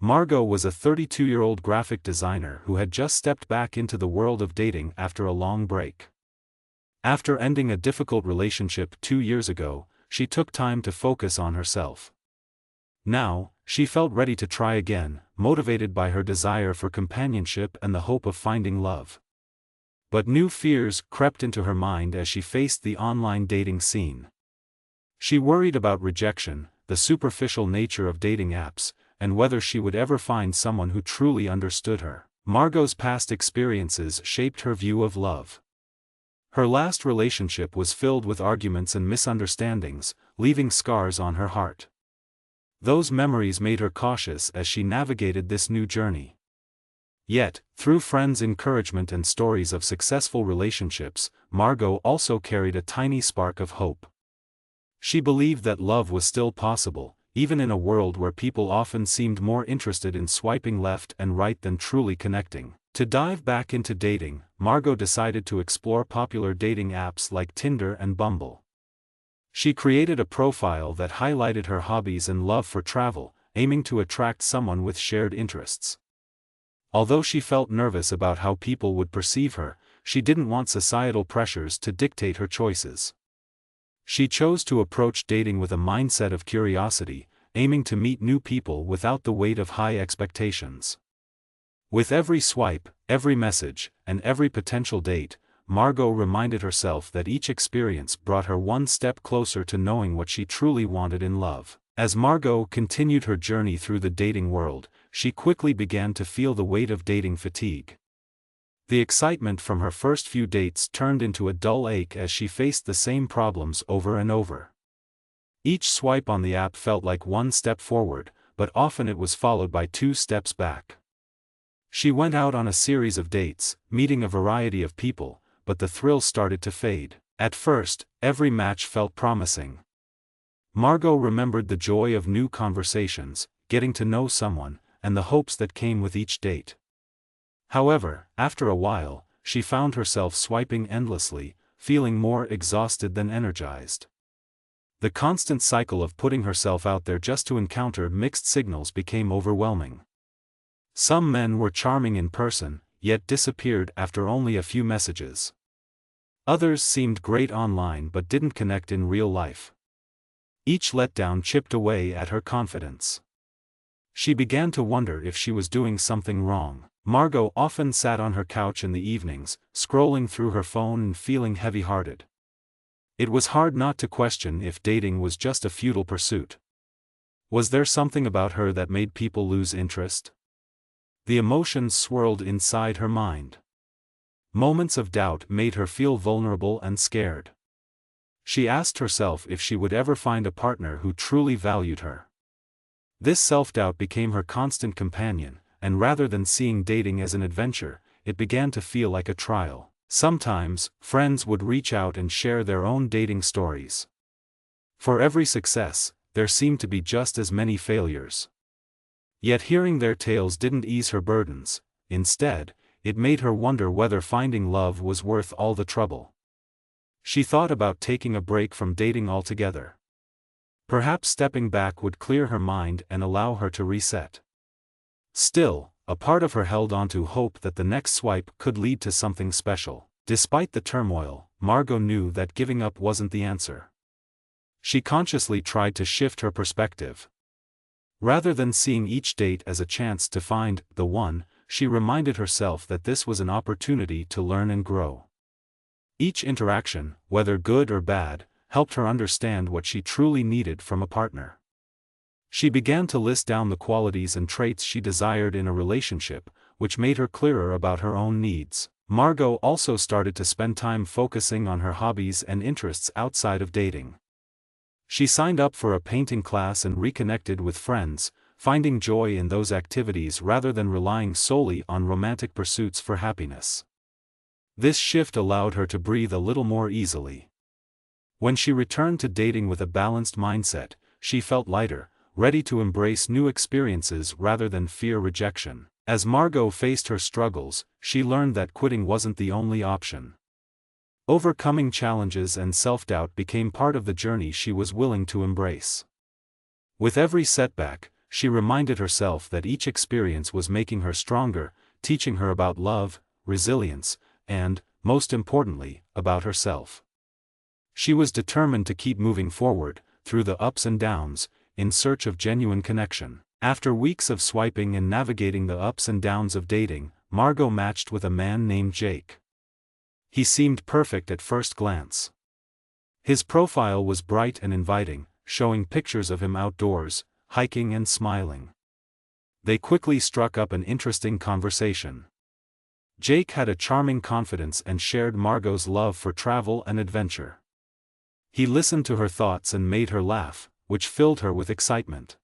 Margot was a 32-year-old graphic designer who had just stepped back into the world of dating after a long break. After ending a difficult relationship 2 years ago, she took time to focus on herself. Now, she felt ready to try again, motivated by her desire for companionship and the hope of finding love. But new fears crept into her mind as she faced the online dating scene. She worried about rejection, the superficial nature of dating apps, and whether she would ever find someone who truly understood her. Margot's past experiences shaped her view of love. Her last relationship was filled with arguments and misunderstandings, leaving scars on her heart. Those memories made her cautious as she navigated this new journey. Yet, through friends' encouragement and stories of successful relationships, Margot also carried a tiny spark of hope. She believed that love was still possible, even in a world where people often seemed more interested in swiping left and right than truly connecting. To dive back into dating, Margot decided to explore popular dating apps like Tinder and Bumble. She created a profile that highlighted her hobbies and love for travel, aiming to attract someone with shared interests. Although she felt nervous about how people would perceive her, she didn't want societal pressures to dictate her choices. She chose to approach dating with a mindset of curiosity, aiming to meet new people without the weight of high expectations. With every swipe, every message, and every potential date, Margot reminded herself that each experience brought her one step closer to knowing what she truly wanted in love. As Margot continued her journey through the dating world, she quickly began to feel the weight of dating fatigue. The excitement from her first few dates turned into a dull ache as she faced the same problems over and over. Each swipe on the app felt like one step forward, but often it was followed by 2 steps back. She went out on a series of dates, meeting a variety of people, but the thrill started to fade. At first, every match felt promising. Margot remembered the joy of new conversations, getting to know someone, and the hopes that came with each date. However, after a while, she found herself swiping endlessly, feeling more exhausted than energized. The constant cycle of putting herself out there just to encounter mixed signals became overwhelming. Some men were charming in person, yet disappeared after only a few messages. Others seemed great online but didn't connect in real life. Each letdown chipped away at her confidence. She began to wonder if she was doing something wrong. Margot often sat on her couch in the evenings, scrolling through her phone and feeling heavy-hearted. It was hard not to question if dating was just a futile pursuit. Was there something about her that made people lose interest? The emotions swirled inside her mind. Moments of doubt made her feel vulnerable and scared. She asked herself if she would ever find a partner who truly valued her. This self-doubt became her constant companion, and rather than seeing dating as an adventure, it began to feel like a trial. Sometimes, friends would reach out and share their own dating stories. For every success, there seemed to be just as many failures. Yet hearing their tales didn't ease her burdens. Instead, it made her wonder whether finding love was worth all the trouble. She thought about taking a break from dating altogether. Perhaps stepping back would clear her mind and allow her to reset. Still, a part of her held on to hope that the next swipe could lead to something special. Despite the turmoil, Margot knew that giving up wasn't the answer. She consciously tried to shift her perspective. Rather than seeing each date as a chance to find the one, she reminded herself that this was an opportunity to learn and grow. Each interaction, whether good or bad, helped her understand what she truly needed from a partner. She began to list down the qualities and traits she desired in a relationship, which made her clearer about her own needs. Margot also started to spend time focusing on her hobbies and interests outside of dating. She signed up for a painting class and reconnected with friends, finding joy in those activities rather than relying solely on romantic pursuits for happiness. This shift allowed her to breathe a little more easily. When she returned to dating with a balanced mindset, she felt lighter, ready to embrace new experiences rather than fear rejection. As Margot faced her struggles, she learned that quitting wasn't the only option. Overcoming challenges and self-doubt became part of the journey she was willing to embrace. With every setback, she reminded herself that each experience was making her stronger, teaching her about love, resilience, and, most importantly, about herself. She was determined to keep moving forward, through the ups and downs, in search of genuine connection. After weeks of swiping and navigating the ups and downs of dating, Margot matched with a man named Jake. He seemed perfect at first glance. His profile was bright and inviting, showing pictures of him outdoors, hiking and smiling. They quickly struck up an interesting conversation. Jake had a charming confidence and shared Margot's love for travel and adventure. He listened to her thoughts and made her laugh, which filled her with excitement.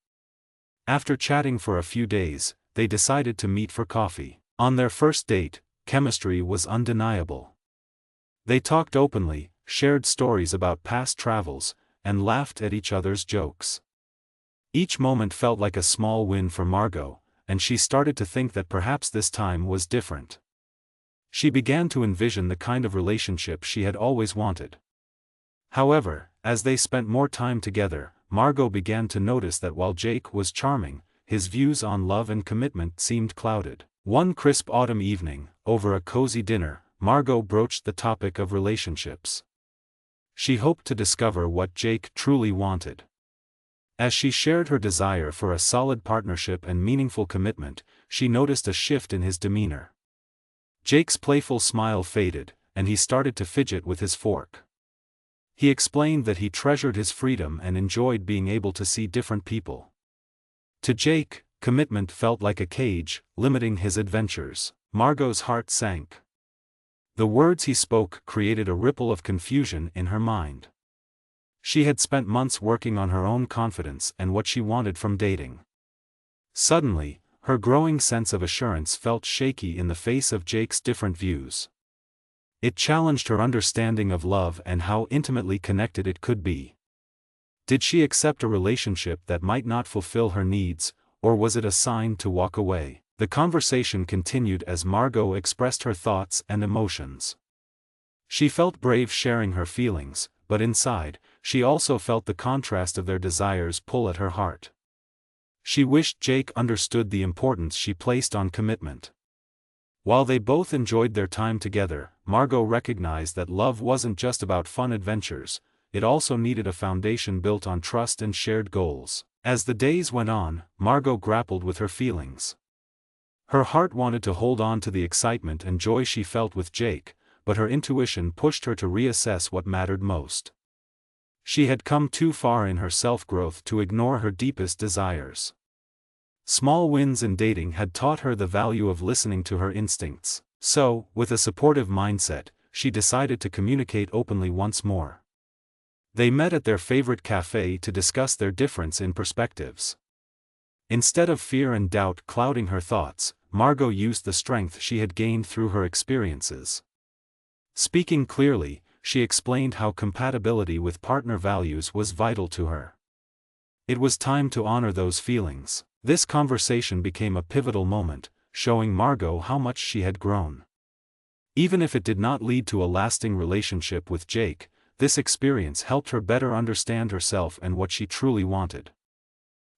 After chatting for a few days, they decided to meet for coffee. On their first date, chemistry was undeniable. They talked openly, shared stories about past travels, and laughed at each other's jokes. Each moment felt like a small win for Margot, and she started to think that perhaps this time was different. She began to envision the kind of relationship she had always wanted. However, as they spent more time together, Margot began to notice that while Jake was charming, his views on love and commitment seemed clouded. One crisp autumn evening, over a cozy dinner, Margot broached the topic of relationships. She hoped to discover what Jake truly wanted. As she shared her desire for a solid partnership and meaningful commitment, she noticed a shift in his demeanor. Jake's playful smile faded, and he started to fidget with his fork. He explained that he treasured his freedom and enjoyed being able to see different people. To Jake, commitment felt like a cage, limiting his adventures. Margot's heart sank. The words he spoke created a ripple of confusion in her mind. She had spent months working on her own confidence and what she wanted from dating. Suddenly, her growing sense of assurance felt shaky in the face of Jake's different views. It challenged her understanding of love and how intimately connected it could be. Did she accept a relationship that might not fulfill her needs, or was it a sign to walk away? The conversation continued as Margot expressed her thoughts and emotions. She felt brave sharing her feelings, but inside, she also felt the contrast of their desires pull at her heart. She wished Jake understood the importance she placed on commitment. While they both enjoyed their time together, Margot recognized that love wasn't just about fun adventures, it also needed a foundation built on trust and shared goals. As the days went on, Margot grappled with her feelings. Her heart wanted to hold on to the excitement and joy she felt with Jake, but her intuition pushed her to reassess what mattered most. She had come too far in her self-growth to ignore her deepest desires. Small wins in dating had taught her the value of listening to her instincts. So, with a supportive mindset, she decided to communicate openly once more. They met at their favorite cafe to discuss their difference in perspectives. Instead of fear and doubt clouding her thoughts, Margot used the strength she had gained through her experiences. Speaking clearly, she explained how compatibility with partner values was vital to her. It was time to honor those feelings. This conversation became a pivotal moment, showing Margot how much she had grown. Even if it did not lead to a lasting relationship with Jake, this experience helped her better understand herself and what she truly wanted.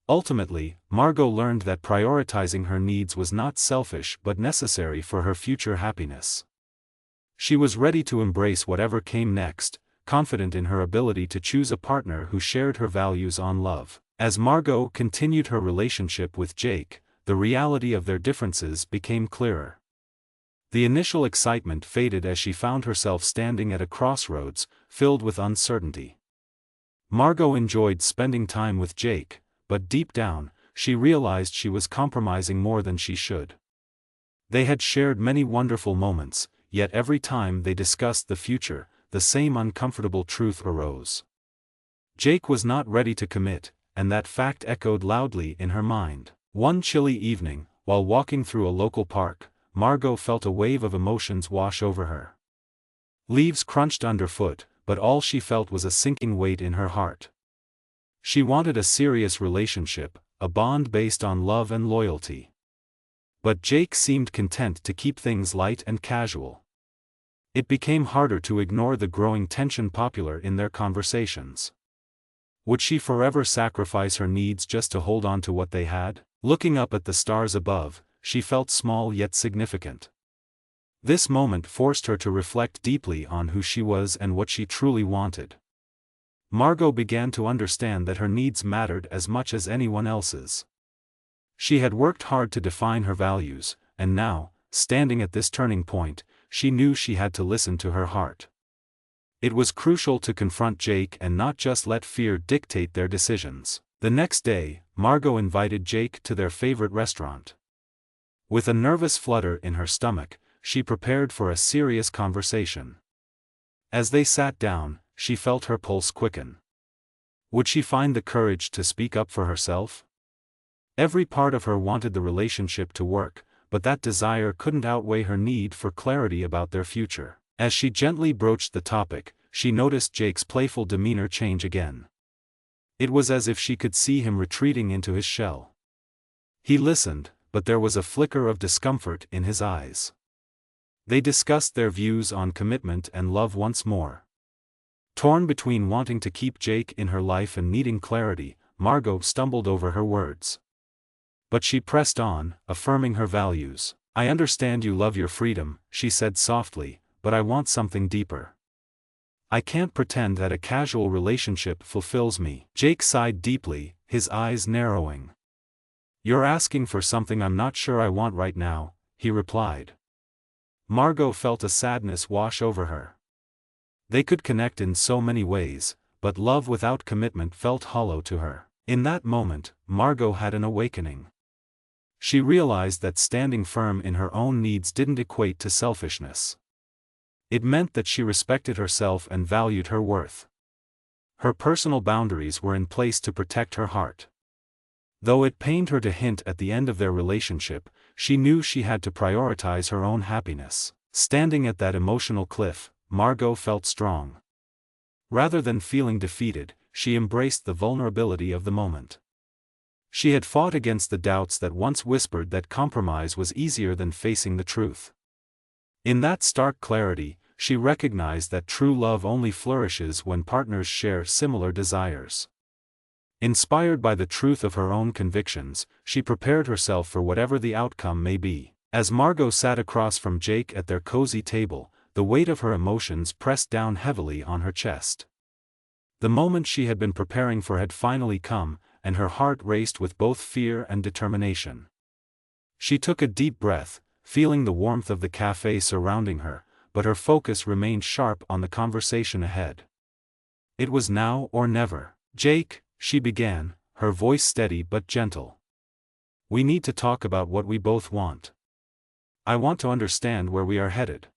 Ultimately, Margot learned that prioritizing her needs was not selfish but necessary for her future happiness. She was ready to embrace whatever came next, confident in her ability to choose a partner who shared her values on love. As Margot continued her relationship with Jake, the reality of their differences became clearer. The initial excitement faded as she found herself standing at a crossroads, filled with uncertainty. Margot enjoyed spending time with Jake, but deep down, she realized she was compromising more than she should. They had shared many wonderful moments, yet every time they discussed the future, the same uncomfortable truth arose. Jake was not ready to commit, and that fact echoed loudly in her mind. One chilly evening, while walking through a local park, Margot felt a wave of emotions wash over her. Leaves crunched underfoot, but all she felt was a sinking weight in her heart. She wanted a serious relationship, a bond based on love and loyalty. But Jake seemed content to keep things light and casual. It became harder to ignore the growing tension popular in their conversations. Would she forever sacrifice her needs just to hold on to what they had? Looking up at the stars above, she felt small yet significant. This moment forced her to reflect deeply on who she was and what she truly wanted. Margot began to understand that her needs mattered as much as anyone else's. She had worked hard to define her values, and now, standing at this turning point, she knew she had to listen to her heart. It was crucial to confront Jake and not just let fear dictate their decisions. The next day, Margot invited Jake to their favorite restaurant. With a nervous flutter in her stomach, she prepared for a serious conversation. As they sat down, she felt her pulse quicken. Would she find the courage to speak up for herself? Every part of her wanted the relationship to work, but that desire couldn't outweigh her need for clarity about their future. As she gently broached the topic, she noticed Jake's playful demeanor change again. It was as if she could see him retreating into his shell. He listened, but there was a flicker of discomfort in his eyes. They discussed their views on commitment and love once more. Torn between wanting to keep Jake in her life and needing clarity, Margot stumbled over her words. But she pressed on, affirming her values. "I understand you love your freedom," she said softly, "but I want something deeper. I can't pretend that a casual relationship fulfills me." Jake sighed deeply, his eyes narrowing. "You're asking for something I'm not sure I want right now," he replied. Margot felt a sadness wash over her. They could connect in so many ways, but love without commitment felt hollow to her. In that moment, Margot had an awakening. She realized that standing firm in her own needs didn't equate to selfishness. It meant that she respected herself and valued her worth. Her personal boundaries were in place to protect her heart. Though it pained her to hint at the end of their relationship, she knew she had to prioritize her own happiness. Standing at that emotional cliff, Margot felt strong. Rather than feeling defeated, she embraced the vulnerability of the moment. She had fought against the doubts that once whispered that compromise was easier than facing the truth. In that stark clarity, she recognized that true love only flourishes when partners share similar desires. Inspired by the truth of her own convictions, she prepared herself for whatever the outcome may be. As Margot sat across from Jake at their cozy table, the weight of her emotions pressed down heavily on her chest. The moment she had been preparing for had finally come, and her heart raced with both fear and determination. She took a deep breath, feeling the warmth of the cafe surrounding her, but her focus remained sharp on the conversation ahead. It was now or never. "Jake," she began, her voice steady but gentle. "We need to talk about what we both want. I want to understand where we are headed."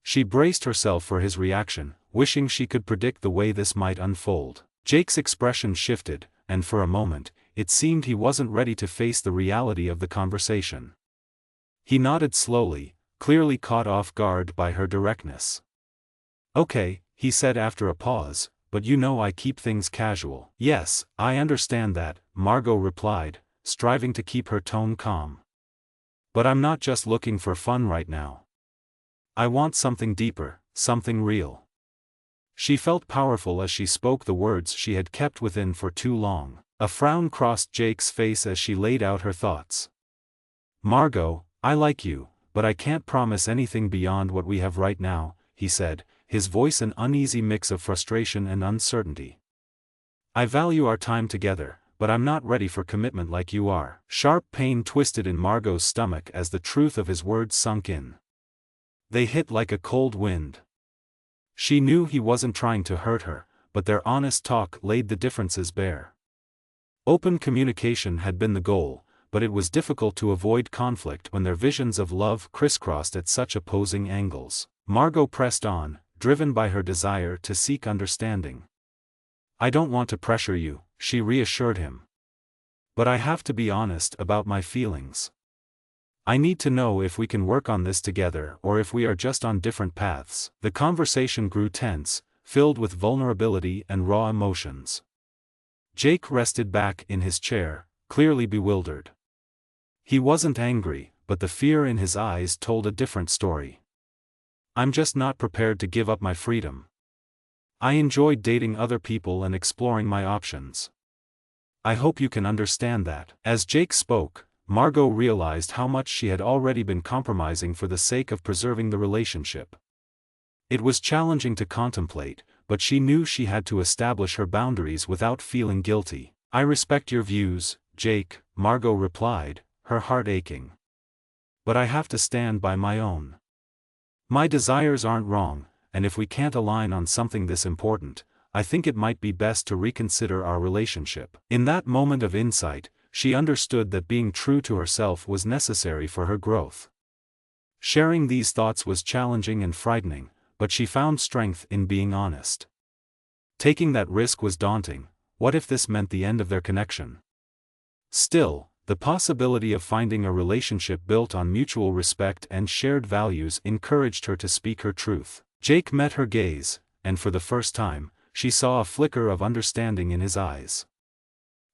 She braced herself for his reaction, wishing she could predict the way this might unfold. Jake's expression shifted, and for a moment, it seemed he wasn't ready to face the reality of the conversation. He nodded slowly, clearly caught off guard by her directness. "Okay," he said after a pause, "but you know I keep things casual." "Yes, I understand that," Margot replied, striving to keep her tone calm. "But I'm not just looking for fun right now. I want something deeper, something real." She felt powerful as she spoke the words she had kept within for too long. A frown crossed Jake's face as she laid out her thoughts. "Margot, I like you, but I can't promise anything beyond what we have right now," he said, his voice an uneasy mix of frustration and uncertainty. "I value our time together, but I'm not ready for commitment like you are." Sharp pain twisted in Margot's stomach as the truth of his words sunk in. They hit like a cold wind. She knew he wasn't trying to hurt her, but their honest talk laid the differences bare. Open communication had been the goal, but it was difficult to avoid conflict when their visions of love crisscrossed at such opposing angles. Margot pressed on, driven by her desire to seek understanding. "I don't want to pressure you," she reassured him. "But I have to be honest about my feelings. I need to know if we can work on this together or if we are just on different paths." The conversation grew tense, filled with vulnerability and raw emotions. Jake rested back in his chair, clearly bewildered. He wasn't angry, but the fear in his eyes told a different story. "I'm just not prepared to give up my freedom. I enjoyed dating other people and exploring my options. I hope you can understand that." As Jake spoke, Margot realized how much she had already been compromising for the sake of preserving the relationship. It was challenging to contemplate, but she knew she had to establish her boundaries without feeling guilty. "I respect your views, Jake," Margot replied, her heart aching. "But I have to stand by my own. My desires aren't wrong, and if we can't align on something this important, I think it might be best to reconsider our relationship." In that moment of insight, she understood that being true to herself was necessary for her growth. Sharing these thoughts was challenging and frightening, but she found strength in being honest. Taking that risk was daunting. What if this meant the end of their connection? Still, the possibility of finding a relationship built on mutual respect and shared values encouraged her to speak her truth. Jake met her gaze, and for the first time, she saw a flicker of understanding in his eyes.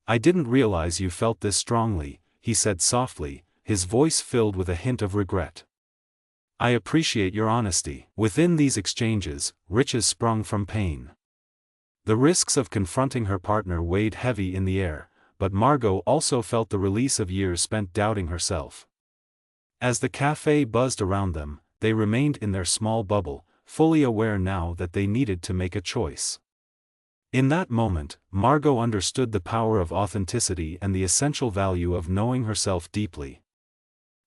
"I didn't realize you felt this strongly," he said softly, his voice filled with a hint of regret. "I appreciate your honesty." Within these exchanges, riches sprung from pain. The risks of confronting her partner weighed heavy in the air, but Margot also felt the release of years spent doubting herself. As the cafe buzzed around them, they remained in their small bubble, fully aware now that they needed to make a choice. In that moment, Margot understood the power of authenticity and the essential value of knowing herself deeply.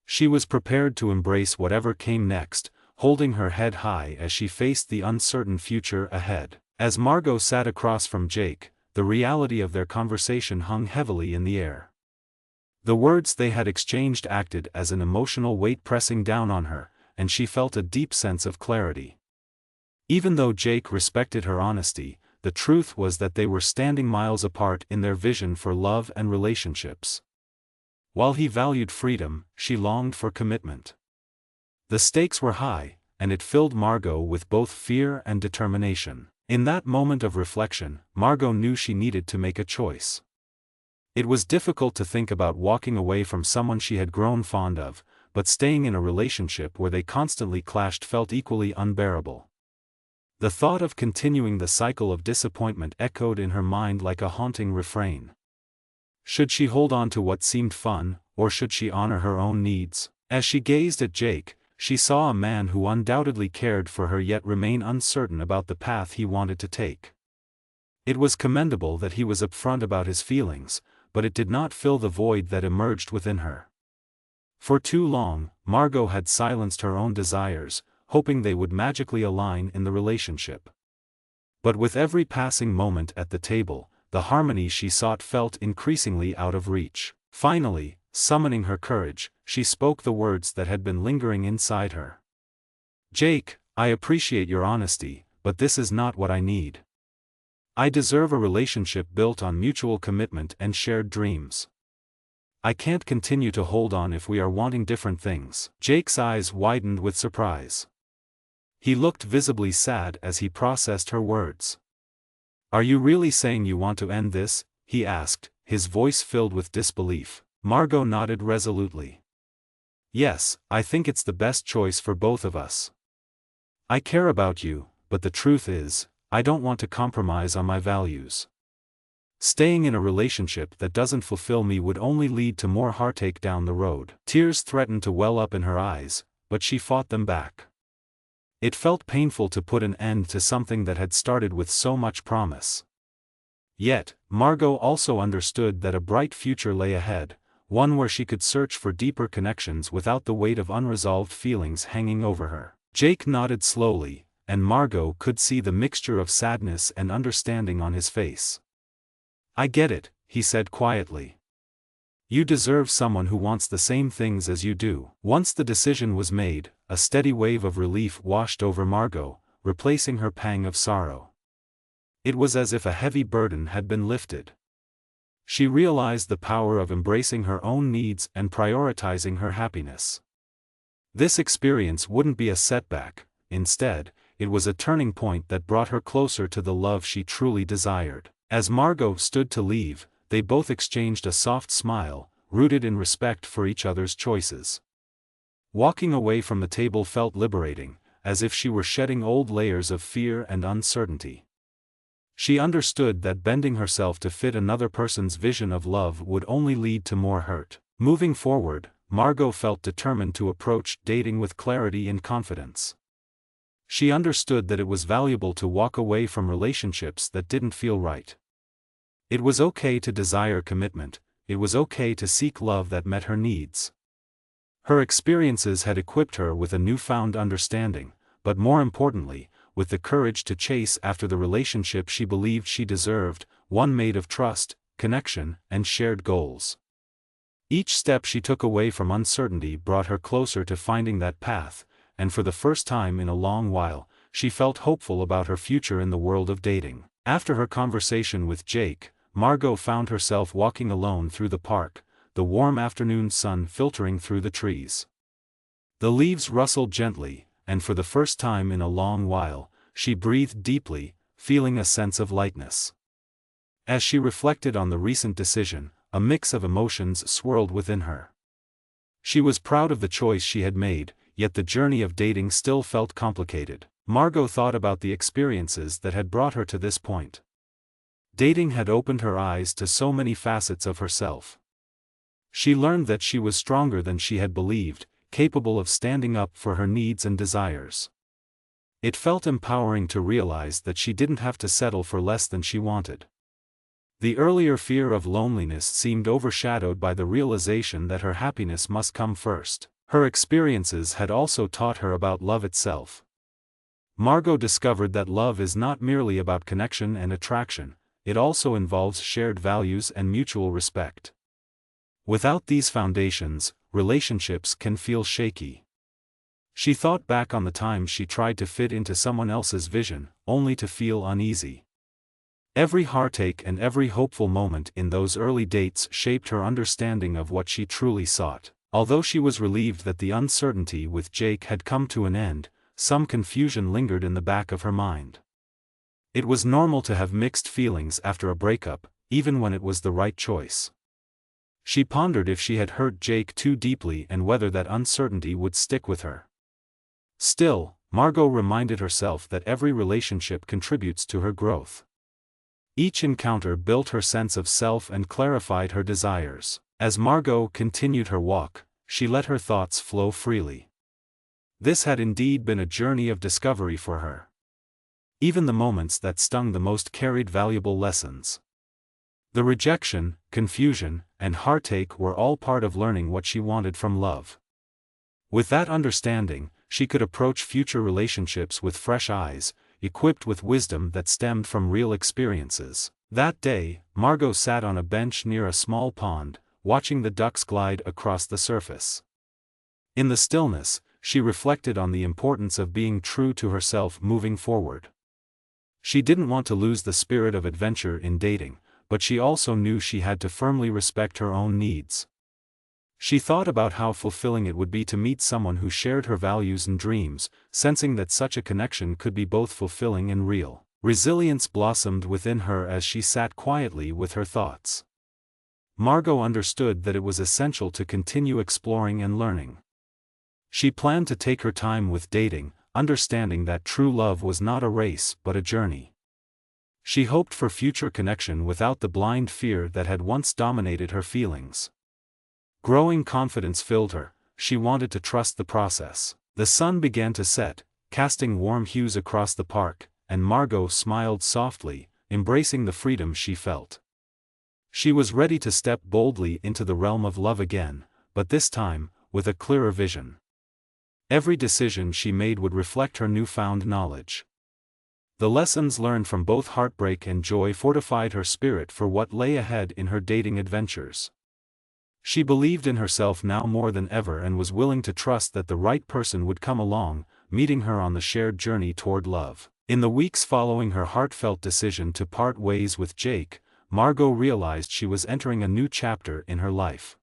She was prepared to embrace whatever came next, holding her head high as she faced the uncertain future ahead. As Margot sat across from Jake, the reality of their conversation hung heavily in the air. The words they had exchanged acted as an emotional weight pressing down on her, and she felt a deep sense of clarity. Even though Jake respected her honesty, the truth was that they were standing miles apart in their vision for love and relationships. While he valued freedom, she longed for commitment. The stakes were high, and it filled Margot with both fear and determination. In that moment of reflection, Margot knew she needed to make a choice. It was difficult to think about walking away from someone she had grown fond of, but staying in a relationship where they constantly clashed felt equally unbearable. The thought of continuing the cycle of disappointment echoed in her mind like a haunting refrain. Should she hold on to what seemed fun, or should she honor her own needs? As she gazed at Jake, she saw a man who undoubtedly cared for her yet remained uncertain about the path he wanted to take. It was commendable that he was upfront about his feelings, but it did not fill the void that emerged within her. For too long, Margot had silenced her own desires, hoping they would magically align in the relationship. But with every passing moment at the table, the harmony she sought felt increasingly out of reach. Finally, summoning her courage, she spoke the words that had been lingering inside her. "Jake, I appreciate your honesty, but this is not what I need. I deserve a relationship built on mutual commitment and shared dreams. I can't continue to hold on if we are wanting different things." Jake's eyes widened with surprise. He looked visibly sad as he processed her words. "Are you really saying you want to end this?" he asked, his voice filled with disbelief. Margot nodded resolutely. "Yes, I think it's the best choice for both of us. I care about you, but the truth is, I don't want to compromise on my values. Staying in a relationship that doesn't fulfill me would only lead to more heartache down the road." Tears threatened to well up in her eyes, but she fought them back. It felt painful to put an end to something that had started with so much promise. Yet, Margot also understood that a bright future lay ahead, one where she could search for deeper connections without the weight of unresolved feelings hanging over her. Jake nodded slowly, and Margot could see the mixture of sadness and understanding on his face. "I get it," he said quietly. "You deserve someone who wants the same things as you do." Once the decision was made, a steady wave of relief washed over Margot, replacing her pang of sorrow. It was as if a heavy burden had been lifted. She realized the power of embracing her own needs and prioritizing her happiness. This experience wouldn't be a setback, instead, it was a turning point that brought her closer to the love she truly desired. As Margot stood to leave, they both exchanged a soft smile, rooted in respect for each other's choices. Walking away from the table felt liberating, as if she were shedding old layers of fear and uncertainty. She understood that bending herself to fit another person's vision of love would only lead to more hurt. Moving forward, Margot felt determined to approach dating with clarity and confidence. She understood that it was valuable to walk away from relationships that didn't feel right. It was okay to desire commitment, it was okay to seek love that met her needs. Her experiences had equipped her with a newfound understanding, but more importantly, with the courage to chase after the relationship she believed she deserved, one made of trust, connection, and shared goals. Each step she took away from uncertainty brought her closer to finding that path, and for the first time in a long while, she felt hopeful about her future in the world of dating. After her conversation with Jake, Margot found herself walking alone through the park, the warm afternoon sun filtering through the trees. The leaves rustled gently, and for the first time in a long while, she breathed deeply, feeling a sense of lightness. As she reflected on the recent decision, a mix of emotions swirled within her. She was proud of the choice she had made, yet the journey of dating still felt complicated. Margot thought about the experiences that had brought her to this point. Dating had opened her eyes to so many facets of herself. She learned that she was stronger than she had believed, capable of standing up for her needs and desires. It felt empowering to realize that she didn't have to settle for less than she wanted. The earlier fear of loneliness seemed overshadowed by the realization that her happiness must come first. Her experiences had also taught her about love itself. Margot discovered that love is not merely about connection and attraction, it also involves shared values and mutual respect. Without these foundations, relationships can feel shaky. She thought back on the times she tried to fit into someone else's vision, only to feel uneasy. Every heartache and every hopeful moment in those early dates shaped her understanding of what she truly sought. Although she was relieved that the uncertainty with Jake had come to an end, some confusion lingered in the back of her mind. It was normal to have mixed feelings after a breakup, even when it was the right choice. She pondered if she had hurt Jake too deeply and whether that uncertainty would stick with her. Still, Margot reminded herself that every relationship contributes to her growth. Each encounter built her sense of self and clarified her desires. As Margot continued her walk, she let her thoughts flow freely. This had indeed been a journey of discovery for her. Even the moments that stung the most carried valuable lessons. The rejection, confusion, and heartache were all part of learning what she wanted from love. With that understanding, she could approach future relationships with fresh eyes, equipped with wisdom that stemmed from real experiences. That day, Margot sat on a bench near a small pond, watching the ducks glide across the surface. In the stillness, she reflected on the importance of being true to herself moving forward. She didn't want to lose the spirit of adventure in dating, but she also knew she had to firmly respect her own needs. She thought about how fulfilling it would be to meet someone who shared her values and dreams, sensing that such a connection could be both fulfilling and real. Resilience blossomed within her as she sat quietly with her thoughts. Margot understood that it was essential to continue exploring and learning. She planned to take her time with dating, understanding that true love was not a race but a journey. She hoped for future connection without the blind fear that had once dominated her feelings. Growing confidence filled her, she wanted to trust the process. The sun began to set, casting warm hues across the park, and Margot smiled softly, embracing the freedom she felt. She was ready to step boldly into the realm of love again, but this time, with a clearer vision. Every decision she made would reflect her newfound knowledge. The lessons learned from both heartbreak and joy fortified her spirit for what lay ahead in her dating adventures. She believed in herself now more than ever and was willing to trust that the right person would come along, meeting her on the shared journey toward love. In the weeks following her heartfelt decision to part ways with Jake, Margot realized she was entering a new chapter in her life.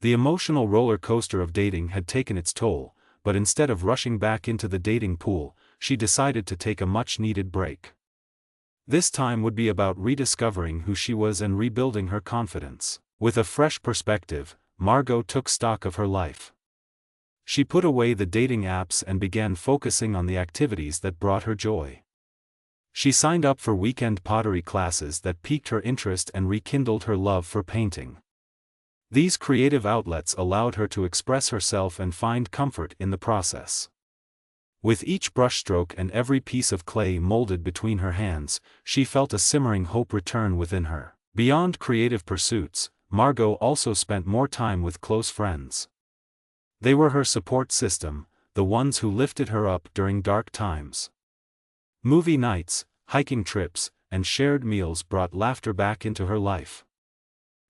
The emotional roller coaster of dating had taken its toll, but instead of rushing back into the dating pool, she decided to take a much-needed break. This time would be about rediscovering who she was and rebuilding her confidence. With a fresh perspective, Margot took stock of her life. She put away the dating apps and began focusing on the activities that brought her joy. She signed up for weekend pottery classes that piqued her interest and rekindled her love for painting. These creative outlets allowed her to express herself and find comfort in the process. With each brushstroke and every piece of clay molded between her hands, she felt a simmering hope return within her. Beyond creative pursuits, Margot also spent more time with close friends. They were her support system, the ones who lifted her up during dark times. Movie nights, hiking trips, and shared meals brought laughter back into her life.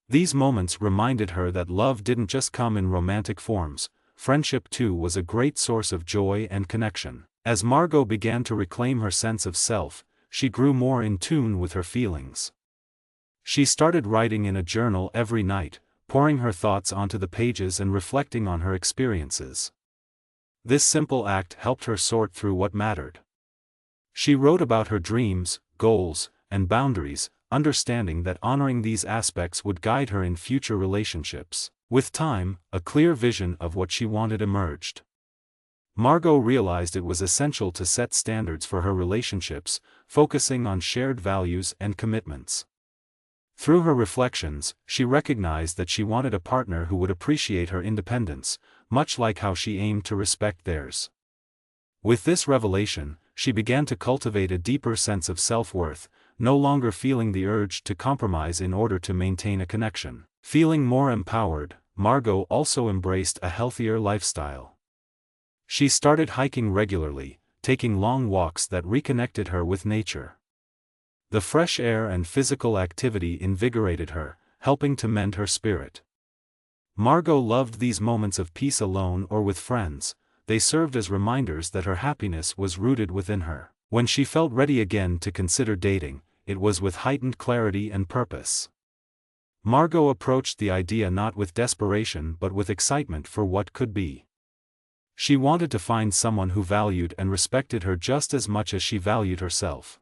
These moments reminded her that love didn't just come in romantic forms, friendship too was a great source of joy and connection. As Margot began to reclaim her sense of self, she grew more in tune with her feelings. She started writing in a journal every night, pouring her thoughts onto the pages and reflecting on her experiences. This simple act helped her sort through what mattered. She wrote about her dreams, goals, and boundaries, understanding that honoring these aspects would guide her in future relationships. With time, a clear vision of what she wanted emerged. Margot realized it was essential to set standards for her relationships, focusing on shared values and commitments. Through her reflections, she recognized that she wanted a partner who would appreciate her independence, much like how she aimed to respect theirs. With this revelation, she began to cultivate a deeper sense of self-worth, no longer feeling the urge to compromise in order to maintain a connection. Feeling more empowered, Margot also embraced a healthier lifestyle. She started hiking regularly, taking long walks that reconnected her with nature. The fresh air and physical activity invigorated her, helping to mend her spirit. Margot loved these moments of peace alone or with friends. They served as reminders that her happiness was rooted within her. When she felt ready again to consider dating, it was with heightened clarity and purpose. Margot approached the idea not with desperation but with excitement for what could be. She wanted to find someone who valued and respected her just as much as she valued herself.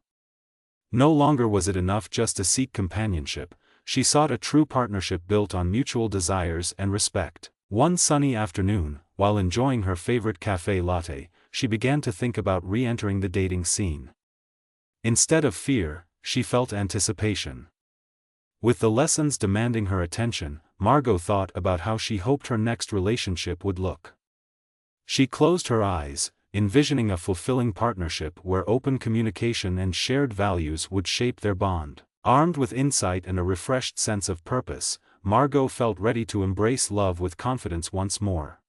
No longer was it enough just to seek companionship, she sought a true partnership built on mutual desires and respect. One sunny afternoon, while enjoying her favorite café latte, she began to think about re-entering the dating scene. Instead of fear, she felt anticipation. With the lessons demanding her attention, Margot thought about how she hoped her next relationship would look. She closed her eyes, envisioning a fulfilling partnership where open communication and shared values would shape their bond. Armed with insight and a refreshed sense of purpose, Margot felt ready to embrace love with confidence once more.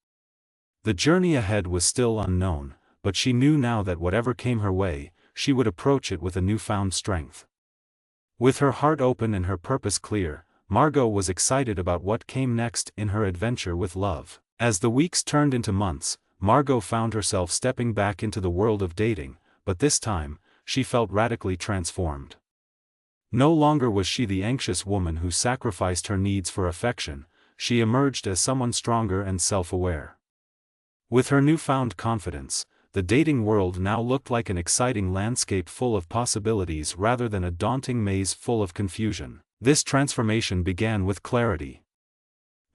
The journey ahead was still unknown, but she knew now that whatever came her way, she would approach it with a newfound strength. With her heart open and her purpose clear, Margot was excited about what came next in her adventure with love. As the weeks turned into months, Margot found herself stepping back into the world of dating, but this time, she felt radically transformed. No longer was she the anxious woman who sacrificed her needs for affection, she emerged as someone stronger and self-aware. With her newfound confidence, the dating world now looked like an exciting landscape full of possibilities rather than a daunting maze full of confusion. This transformation began with clarity.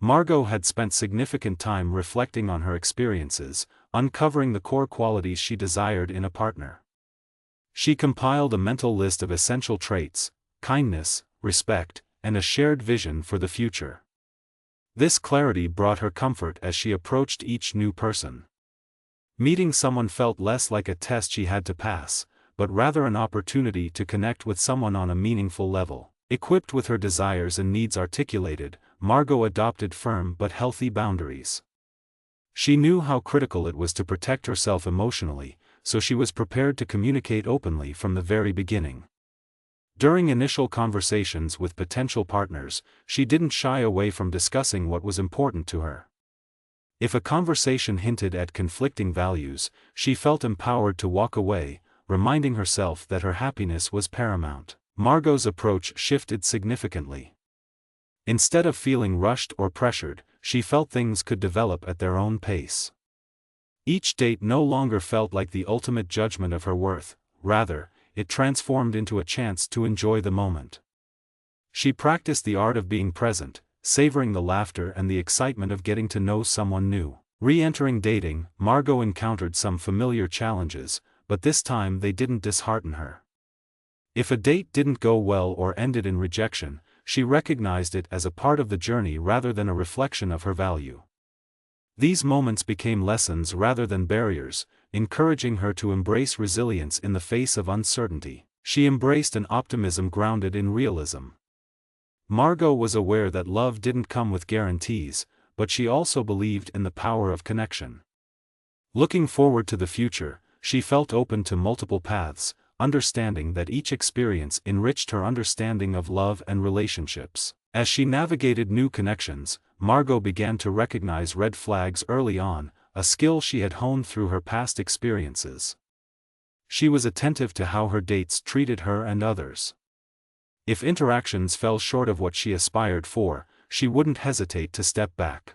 Margot had spent significant time reflecting on her experiences, uncovering the core qualities she desired in a partner. She compiled a mental list of essential traits: kindness, respect, and a shared vision for the future. This clarity brought her comfort as she approached each new person. Meeting someone felt less like a test she had to pass, but rather an opportunity to connect with someone on a meaningful level. Equipped with her desires and needs articulated, Margot adopted firm but healthy boundaries. She knew how critical it was to protect herself emotionally, so she was prepared to communicate openly from the very beginning. During initial conversations with potential partners, she didn't shy away from discussing what was important to her. If a conversation hinted at conflicting values, she felt empowered to walk away, reminding herself that her happiness was paramount. Margot's approach shifted significantly. Instead of feeling rushed or pressured, she felt things could develop at their own pace. Each date no longer felt like the ultimate judgment of her worth, rather, it transformed into a chance to enjoy the moment. She practiced the art of being present, savoring the laughter and the excitement of getting to know someone new. Re-entering dating, Margot encountered some familiar challenges, but this time they didn't dishearten her. If a date didn't go well or ended in rejection, she recognized it as a part of the journey rather than a reflection of her value. These moments became lessons rather than barriers, encouraging her to embrace resilience in the face of uncertainty. She embraced an optimism grounded in realism. Margot was aware that love didn't come with guarantees, but she also believed in the power of connection. Looking forward to the future, she felt open to multiple paths, understanding that each experience enriched her understanding of love and relationships. As she navigated new connections, Margot began to recognize red flags early on, a skill she had honed through her past experiences. She was attentive to how her dates treated her and others. If interactions fell short of what she aspired for, she wouldn't hesitate to step back.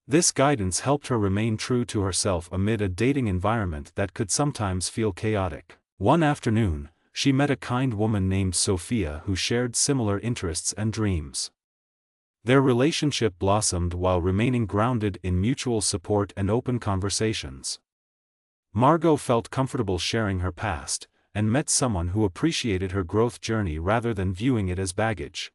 This guidance helped her remain true to herself amid a dating environment that could sometimes feel chaotic. One afternoon, she met a kind woman named Sophia who shared similar interests and dreams. Their relationship blossomed while remaining grounded in mutual support and open conversations. Margot felt comfortable sharing her past, and met someone who appreciated her growth journey rather than viewing it as baggage.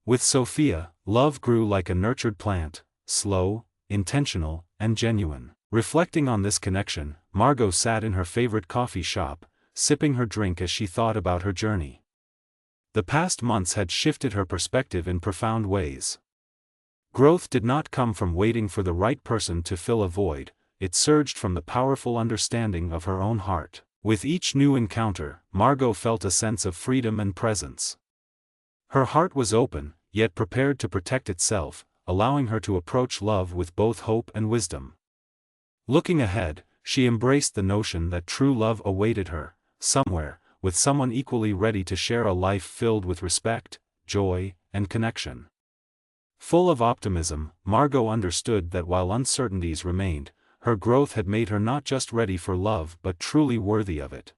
With Sophia, love grew like a nurtured plant, slow, intentional, and genuine. Reflecting on this connection, Margot sat in her favorite coffee shop, sipping her drink as she thought about her journey. The past months had shifted her perspective in profound ways. Growth did not come from waiting for the right person to fill a void, it surged from the powerful understanding of her own heart. With each new encounter, Margot felt a sense of freedom and presence. Her heart was open, yet prepared to protect itself, allowing her to approach love with both hope and wisdom. Looking ahead, she embraced the notion that true love awaited her, somewhere, with someone equally ready to share a life filled with respect, joy, and connection. Full of optimism, Margot understood that while uncertainties remained, her growth had made her not just ready for love but truly worthy of it.